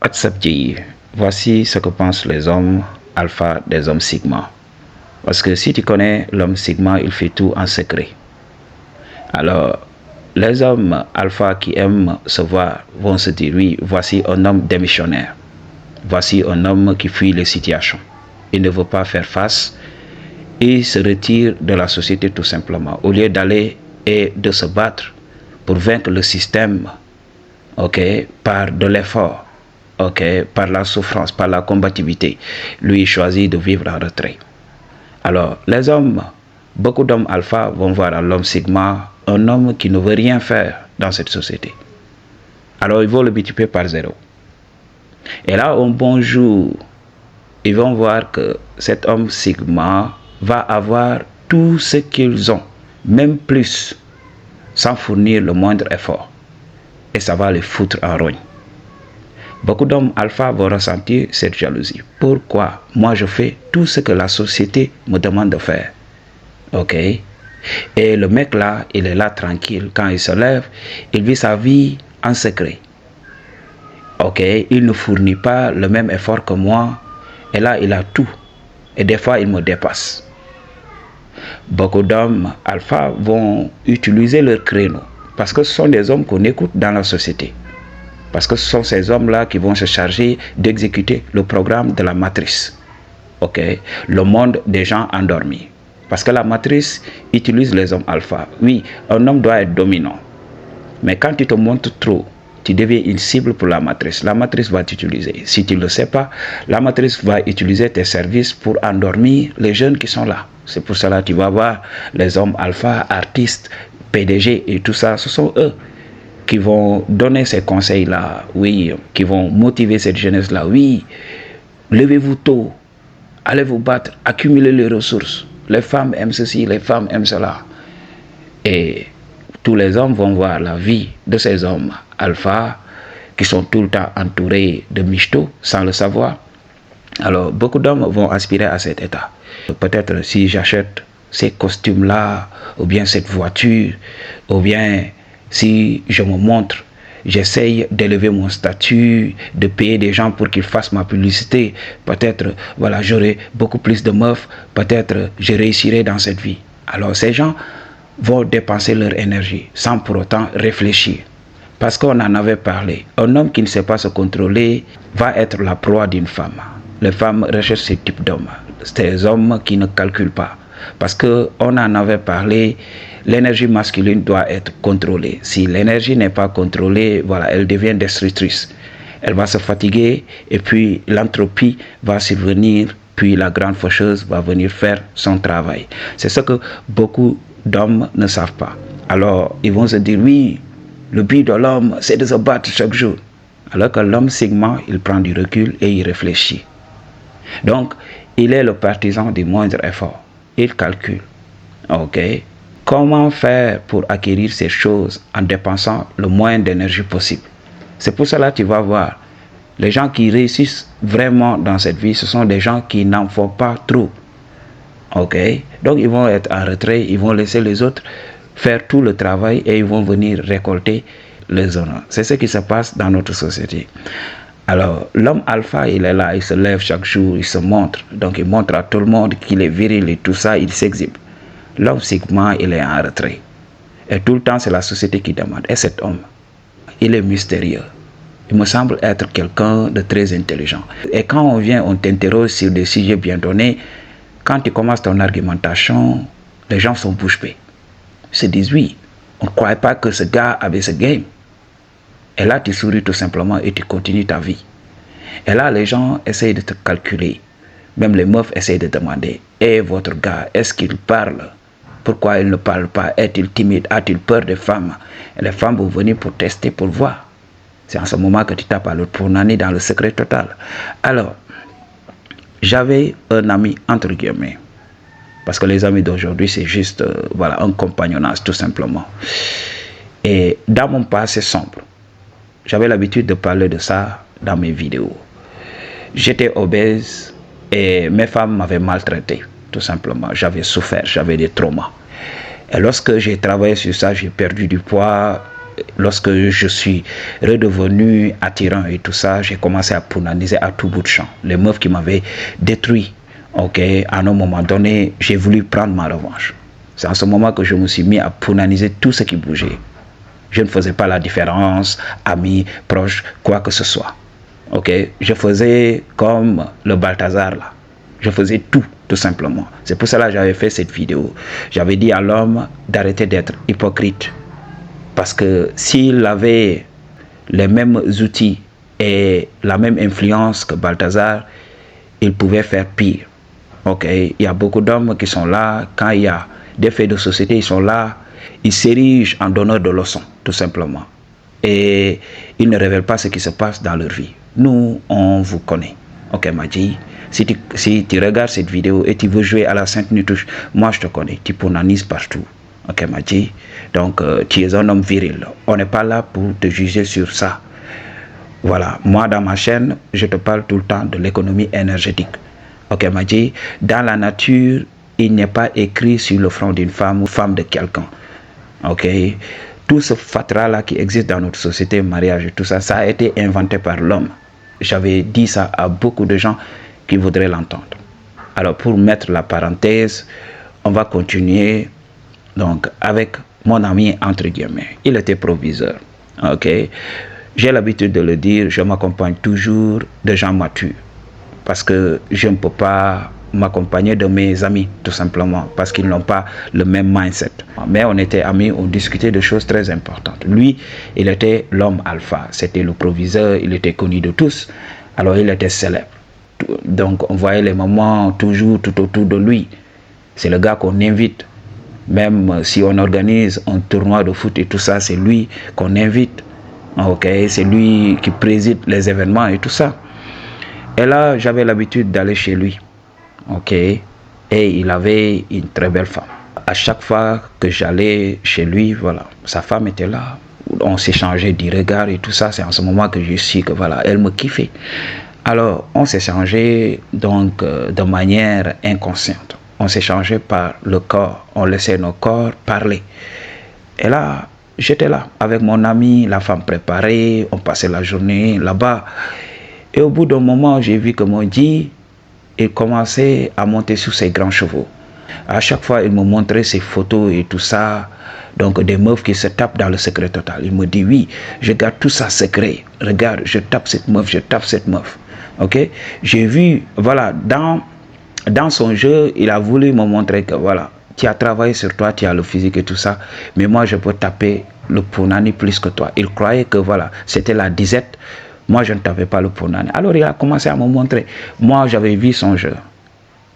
WhatsApp, voici ce que pensent les hommes alpha des hommes sigma. Parce que si tu connais l'homme sigma, il fait tout en secret. Alors, les hommes alpha qui aiment se voir vont se dire, oui, voici un homme démissionnaire. Voici un homme qui fuit les situations. Il ne veut pas faire face. Il se retire de la société tout simplement. Au lieu d'aller et de se battre pour vaincre le système, par de l'effort, par la souffrance, par la combativité, lui choisit de vivre en retrait. Alors, les hommes, beaucoup d'hommes alpha vont voir à l'homme sigma un homme qui ne veut rien faire dans cette société. Alors, ils vont le multiplier par 0. Et là, un bon jour, ils vont voir que cet homme sigma va avoir tout ce qu'ils ont, même plus, sans fournir le moindre effort. Et ça va les foutre en rogne. Beaucoup d'hommes alpha vont ressentir cette jalousie. Pourquoi? Moi, je fais tout ce que la société me demande de faire. Et le mec là, il est là tranquille. Quand il se lève, il vit sa vie en secret. Il ne fournit pas le même effort que moi. Et là, il a tout. Et des fois, il me dépasse. Beaucoup d'hommes alpha vont utiliser leur créneau. Parce que ce sont des hommes qu'on écoute dans la société. Parce que ce sont ces hommes-là qui vont se charger d'exécuter le programme de la matrice. Le monde des gens endormis. Parce que la matrice utilise les hommes alpha. Oui, un homme doit être dominant. Mais quand tu te montres trop, tu deviens une cible pour la matrice. La matrice va t'utiliser. Si tu ne le sais pas, la matrice va utiliser tes services pour endormir les jeunes qui sont là. C'est pour cela que tu vas voir les hommes alpha, artistes, PDG et tout ça. Ce sont eux qui vont donner ces conseils-là, oui, qui vont motiver cette jeunesse-là, oui, levez-vous tôt, allez vous battre, accumulez les ressources. Les femmes aiment ceci, les femmes aiment cela. Et tous les hommes vont voir la vie de ces hommes alpha qui sont tout le temps entourés de michto sans le savoir. Alors, beaucoup d'hommes vont aspirer à cet état. Peut-être si j'achète ces costumes-là, ou bien cette voiture, ou bien si je me montre, j'essaye d'élever mon statut, de payer des gens pour qu'ils fassent ma publicité. Peut-être, voilà, j'aurai beaucoup plus de meufs. Peut-être, je réussirai dans cette vie. Alors, ces gens vont dépenser leur énergie sans pour autant réfléchir. Parce qu'on en avait parlé. Un homme qui ne sait pas se contrôler va être la proie d'une femme. Les femmes recherchent ce type d'hommes. Ces hommes qui ne calculent pas. Parce qu'on en avait parlé, l'énergie masculine doit être contrôlée. Si l'énergie n'est pas contrôlée, voilà, elle devient destructrice. Elle va se fatiguer et puis l'entropie va survenir, puis la grande faucheuse va venir faire son travail. C'est ce que beaucoup d'hommes ne savent pas. Alors, ils vont se dire, oui, le but de l'homme, c'est de se battre chaque jour. Alors que l'homme sigma, il prend du recul et il réfléchit. Donc, il est le partisan du moindre effort. Il calcule. Comment faire pour acquérir ces choses en dépensant le moins d'énergie possible? C'est pour cela que tu vas voir, les gens qui réussissent vraiment dans cette vie, ce sont des gens qui n'en font pas trop. Donc, ils vont être en retrait, ils vont laisser les autres faire tout le travail et ils vont venir récolter les honneurs. C'est ce qui se passe dans notre société. Alors, l'homme alpha, il est là, il se lève chaque jour, il se montre. Donc, il montre à tout le monde qu'il est viril et tout ça, il s'exhibe. L'homme sigma, il est en retrait. Et tout le temps, c'est la société qui demande. Et cet homme, il est mystérieux. Il me semble être quelqu'un de très intelligent. Et quand on vient, on t'interroge sur des sujets bien donnés, quand tu commences ton argumentation, les gens sont bouche bée. Ils se disent, oui, on ne croyait pas que ce gars avait ce game. Et là, tu souris tout simplement et tu continues ta vie. Et là, les gens essayent de te calculer. Même les meufs essayent de demander, votre gars, est-ce qu'il parle? Pourquoi il ne parle pas? Est-il timide? A-t-il peur des femmes? Et les femmes vont venir pour tester, pour voir. C'est en ce moment que tu tapes à l'autre pour nani dans le secret total. Alors, j'avais un ami, entre guillemets. Parce que les amis d'aujourd'hui, c'est juste un compagnonnage, tout simplement. Et dans mon passé sombre, j'avais l'habitude de parler de ça dans mes vidéos. J'étais obèse et mes femmes m'avaient maltraité, tout simplement. J'avais souffert, j'avais des traumas. Et lorsque j'ai travaillé sur ça, j'ai perdu du poids. lorsque je suis redevenu attirant et tout ça, j'ai commencé à punaniser à tout bout de champ. Les meufs qui m'avaient détruit, ok, à un moment donné, j'ai voulu prendre ma revanche. C'est en ce moment que je me suis mis à punaniser tout ce qui bougeait. Je ne faisais pas la différence, amis, proches, quoi que ce soit. Ok, je faisais comme le Balthazar là. Je faisais tout simplement. C'est pour cela que j'avais fait cette vidéo. J'avais dit à l'homme d'arrêter d'être hypocrite. Parce que s'il avait les mêmes outils et la même influence que Balthazar, il pouvait faire pire. Ok, il y a beaucoup d'hommes qui sont là, quand il y a des faits de société, ils sont là, ils s'érigent en donneurs de leçons, tout simplement. Et ils ne révèlent pas ce qui se passe dans leur vie. Nous, on vous connaît. Ok, Madji, si tu regardes cette vidéo et tu veux jouer à la Sainte Nitouche, moi je te connais, tu punanises partout. Ok, Madji, donc tu es un homme viril. On n'est pas là pour te juger sur ça. Voilà, moi dans ma chaîne, je te parle tout le temps de l'économie énergétique. Ok, Madji, dans la nature, il n'est pas écrit sur le front d'une femme ou femme de quelqu'un. Ok, tout ce fatras-là qui existe dans notre société, mariage et tout ça, ça a été inventé par l'homme. J'avais dit ça à beaucoup de gens qui voudraient l'entendre. Alors, pour mettre la parenthèse, on va continuer donc avec mon ami, entre guillemets. Il était proviseur. Ok, j'ai l'habitude de le dire, je m'accompagne toujours de gens matures. Parce que je ne peux pas m'accompagner de mes amis, tout simplement, parce qu'ils n'ont pas le même mindset. Mais on était amis, on discutait de choses très importantes. Lui, il était l'homme alpha, c'était le proviseur, il était connu de tous, alors il était célèbre. Donc on voyait les moments toujours tout autour de lui. C'est le gars qu'on invite, même si on organise un tournoi de foot et tout ça, c'est lui qu'on invite. Ok, c'est lui qui préside les événements et tout ça. Et là, j'avais l'habitude d'aller chez lui. Ok, et il avait une très belle femme. À chaque fois que j'allais chez lui, voilà, sa femme était là. On s'échangeait du regard et tout ça. C'est en ce moment que je suis que voilà, elle me kiffait. Alors, on s'échangeait donc de manière inconsciente. On s'échangeait par le corps. On laissait nos corps parler. Et là, j'étais là avec mon ami, la femme préparée. On passait la journée là-bas. Et au bout d'un moment, j'ai vu que Mondi, il commençait à monter sur ses grands chevaux. À chaque fois, il me montrait ses photos et tout ça. Donc, des meufs qui se tapent dans le secret total. Il me dit, oui, je garde tout ça secret. Regarde, je tape cette meuf, je tape cette meuf. Ok? J'ai vu, voilà, dans son jeu, il a voulu me montrer que, voilà, tu as travaillé sur toi, tu as le physique et tout ça. Mais moi, je peux taper le punani plus que toi. Il croyait que, voilà, c'était la disette. Moi, je ne tapais pas le punani. Alors, il a commencé à me montrer. Moi, j'avais vu son jeu.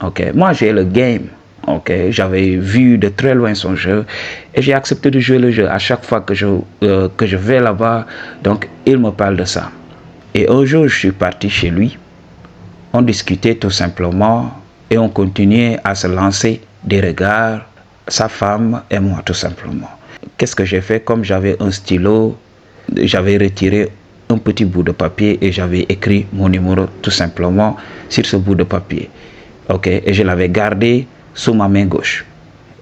Ok? Moi, j'ai le game. Ok, j'avais vu de très loin son jeu et j'ai accepté de jouer le jeu. À chaque fois que je vais là-bas, donc il me parle de ça. Et un jour, je suis parti chez lui. On discutait tout simplement et on continuait à se lancer des regards, sa femme et moi tout simplement. Qu'est-ce que j'ai fait? Comme j'avais un stylo, j'avais retiré un petit bout de papier et j'avais écrit mon numéro tout simplement sur ce bout de papier. Ok, et je l'avais gardé sous ma main gauche.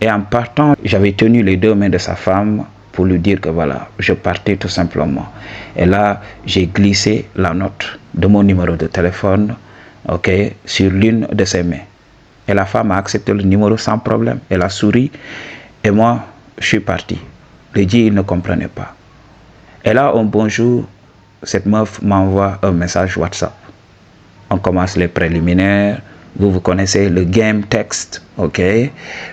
Et en partant, j'avais tenu les deux mains de sa femme pour lui dire que voilà, je partais tout simplement. Et là, j'ai glissé la note de mon numéro de téléphone, ok, sur l'une de ses mains. Et la femme a accepté le numéro sans problème. Elle a souri et moi, je suis parti. Le dit, il ne comprenait pas. Et là, un bonjour, cette meuf m'envoie un message WhatsApp. On commence les préliminaires. Vous connaissez le game texte, ok?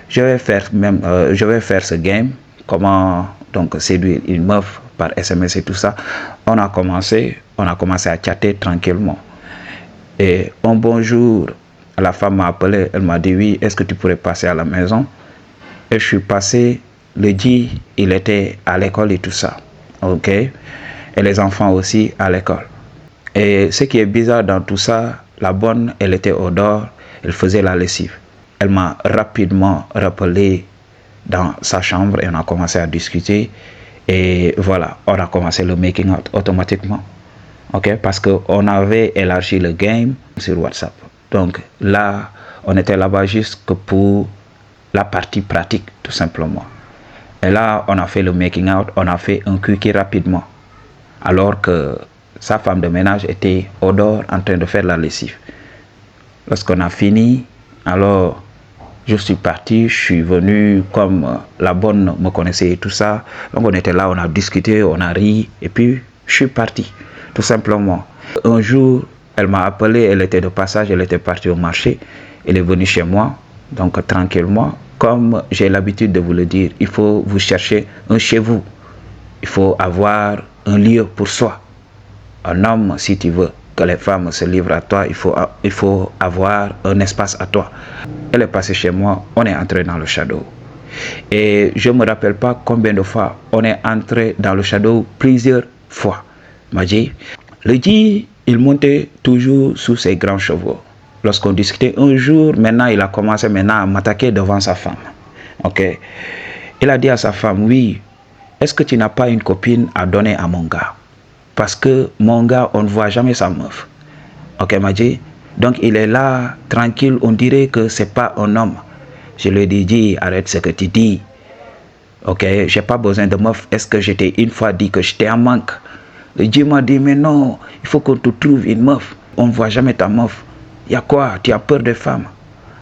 Je vais faire ce game. Comment donc séduire une meuf par SMS et tout ça. On a commencé à chatter tranquillement. Et un bonjour, la femme m'a appelé, elle m'a dit oui, est-ce que tu pourrais passer à la maison? Et je suis passé. Le dit, il était à l'école et tout ça, ok? Et les enfants aussi à l'école. Et ce qui est bizarre dans tout ça, la bonne, elle était au dehors, elle faisait la lessive. Elle m'a rapidement rappelé dans sa chambre et on a commencé à discuter. Et voilà, on a commencé le making out automatiquement. Ok, parce qu'on avait élargi le game sur WhatsApp. Donc là, on était là-bas juste que pour la partie pratique, tout simplement. Et là, on a fait le making out, on a fait un quickie rapidement. Alors que sa femme de ménage était au dehors en train de faire la lessive. Lorsqu'on a fini, alors je suis parti, je suis venu comme la bonne me connaissait et tout ça. Donc on était là, on a discuté, on a ri et puis je suis parti, tout simplement. Un jour, elle m'a appelé, elle était de passage, elle était partie au marché. Elle est venue chez moi, donc tranquillement. Comme j'ai l'habitude de vous le dire, il faut vous chercher un chez vous. Il faut avoir un lieu pour soi. Un homme, si tu veux que les femmes se livrent à toi, il faut avoir un espace à toi. Elle est passée chez moi, on est entré dans le shadow. Et je ne me rappelle pas combien de fois on est entré dans le shadow, plusieurs fois. Maji, le G, il montait toujours sous ses grands chevaux. Lorsqu'on discutait un jour, maintenant il a commencé à m'attaquer devant sa femme. Ok. Il a dit à sa femme, oui, est-ce que tu n'as pas une copine à donner à mon gars? Parce que mon gars, on ne voit jamais sa meuf. Ok, Maji? Donc il est là, tranquille, on dirait que c'est pas un homme. Je lui ai dit, arrête ce que tu dis. Ok, j'ai pas besoin de meuf. Est-ce que j'étais une fois dit que j'étais en manque? Le Dieu m'a dit, mais non, il faut qu'on te trouve une meuf. On ne voit jamais ta meuf. Il y a quoi? Tu as peur des femmes?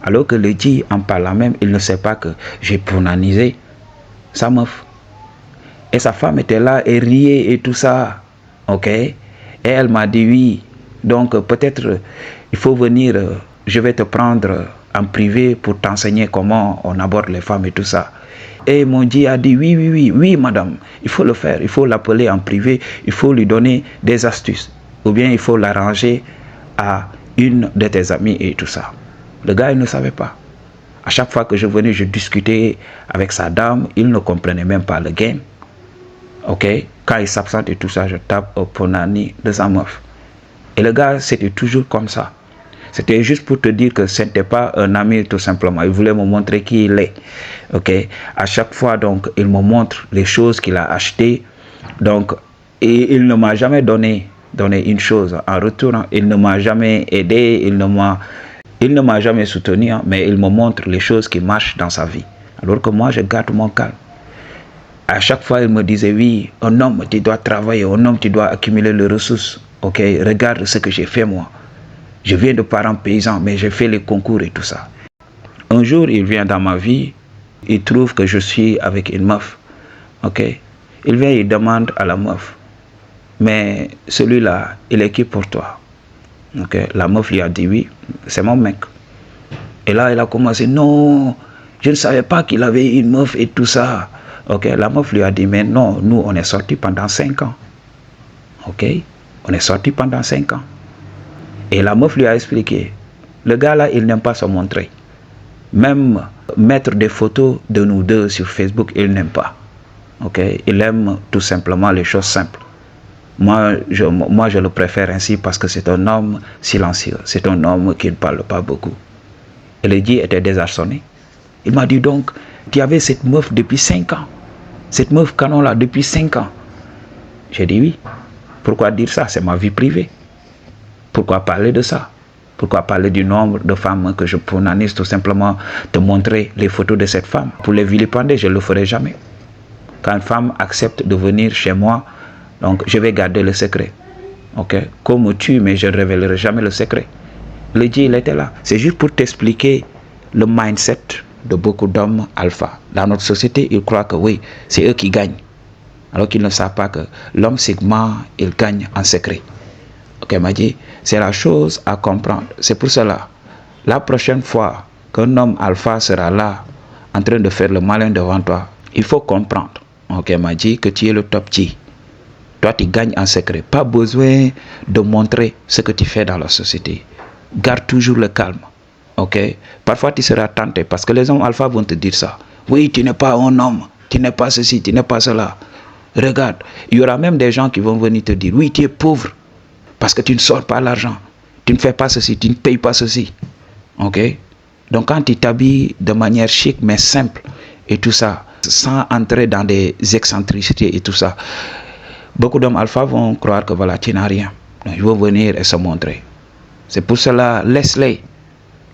Alors que le Dieu, en parlant même, il ne sait pas que j'ai pronanisé sa meuf. Et sa femme était là et riait et tout ça. Ok? Et elle m'a dit oui. Donc peut-être il faut venir, je vais te prendre en privé pour t'enseigner comment on aborde les femmes et tout ça. Et mon Dieu a dit oui madame, il faut le faire, il faut l'appeler en privé, il faut lui donner des astuces. Ou bien il faut l'arranger à une de tes amies et tout ça. Le gars il ne savait pas. À chaque fois que je venais, je discutais avec sa dame, il ne comprenait même pas le game. Ok? Quand il s'absente et tout ça, je tape au ponani de sa meuf. Et le gars, c'était toujours comme ça. C'était juste pour te dire que ce n'était pas un ami tout simplement. Il voulait me montrer qui il est. Ok? À chaque fois, donc, il me montre les choses qu'il a achetées. Donc, et il ne m'a jamais donné une chose en retour. Il ne m'a jamais aidé. Il ne m'a jamais soutenu. Mais il me montre les choses qui marchent dans sa vie. Alors que moi, je garde mon calme. À chaque fois, il me disait, oui, un homme, tu dois travailler, un homme, tu dois accumuler les ressources. Ok, regarde ce que j'ai fait moi. Je viens de parents paysans, mais j'ai fait les concours et tout ça. Un jour, il vient dans ma vie, il trouve que je suis avec une meuf. Ok, il vient, il demande à la meuf, mais celui-là, il est qui pour toi? Ok, la meuf lui a dit oui, c'est mon mec. Et là, il a commencé, non, je ne savais pas qu'il avait une meuf et tout ça. Ok, la meuf lui a dit, mais non, nous, on est sortis pendant 5 ans. Ok, on est sortis pendant 5 ans. Et la meuf lui a expliqué, le gars là, il n'aime pas se montrer. Même mettre des photos de nous deux sur Facebook, il n'aime pas. Ok, il aime tout simplement les choses simples. Moi, je le préfère ainsi parce que c'est un homme silencieux. C'est un homme qui ne parle pas beaucoup. Et le dit était désarçonné. Il m'a dit donc, tu avais cette meuf depuis 5 ans. Cette meuf canon là depuis 5 ans. J'ai dit oui. Pourquoi dire ça? C'est ma vie privée. Pourquoi parler de ça? Pourquoi parler du nombre de femmes que je prononise? Tout simplement te montrer les photos de cette femme. Pour les vilipender, je ne le ferai jamais. Quand une femme accepte de venir chez moi, donc je vais garder le secret. Ok? Comme tu, mais je ne révélerai jamais le secret. Le Dieu, il était là. C'est juste pour t'expliquer le mindset de beaucoup d'hommes alpha. Dans notre société, ils croient que oui, c'est eux qui gagnent. Alors qu'ils ne savent pas que l'homme Sigma, il gagne en secret. Ok, m'a dit, c'est la chose à comprendre. C'est pour cela, la prochaine fois qu'un homme alpha sera là, en train de faire le malin devant toi, il faut comprendre, ok, m'a dit, que tu es le top G. Toi, tu gagnes en secret. Pas besoin de montrer ce que tu fais dans la société. Garde toujours le calme. Ok? Parfois, tu seras tenté parce que les hommes alpha vont te dire ça. Oui, tu n'es pas un homme. Tu n'es pas ceci, tu n'es pas cela. Regarde, il y aura même des gens qui vont venir te dire, oui, tu es pauvre parce que tu ne sors pas l'argent. Tu ne fais pas ceci, tu ne payes pas ceci. Ok? Donc, quand tu t'habilles de manière chic mais simple et tout ça, sans entrer dans des excentricités et tout ça, beaucoup d'hommes alpha vont croire que voilà, tu n'as rien. Donc, ils vont venir et se montrer. C'est pour cela, laisse-les.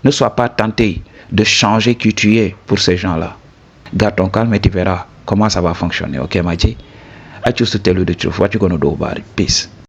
Ne sois pas tenté de changer qui tu es pour ces gens-là. Garde ton calme et tu verras. comment ça va fonctionner. Ok, Maji? I choose to tell you the truth. What you gonna do about it? Peace.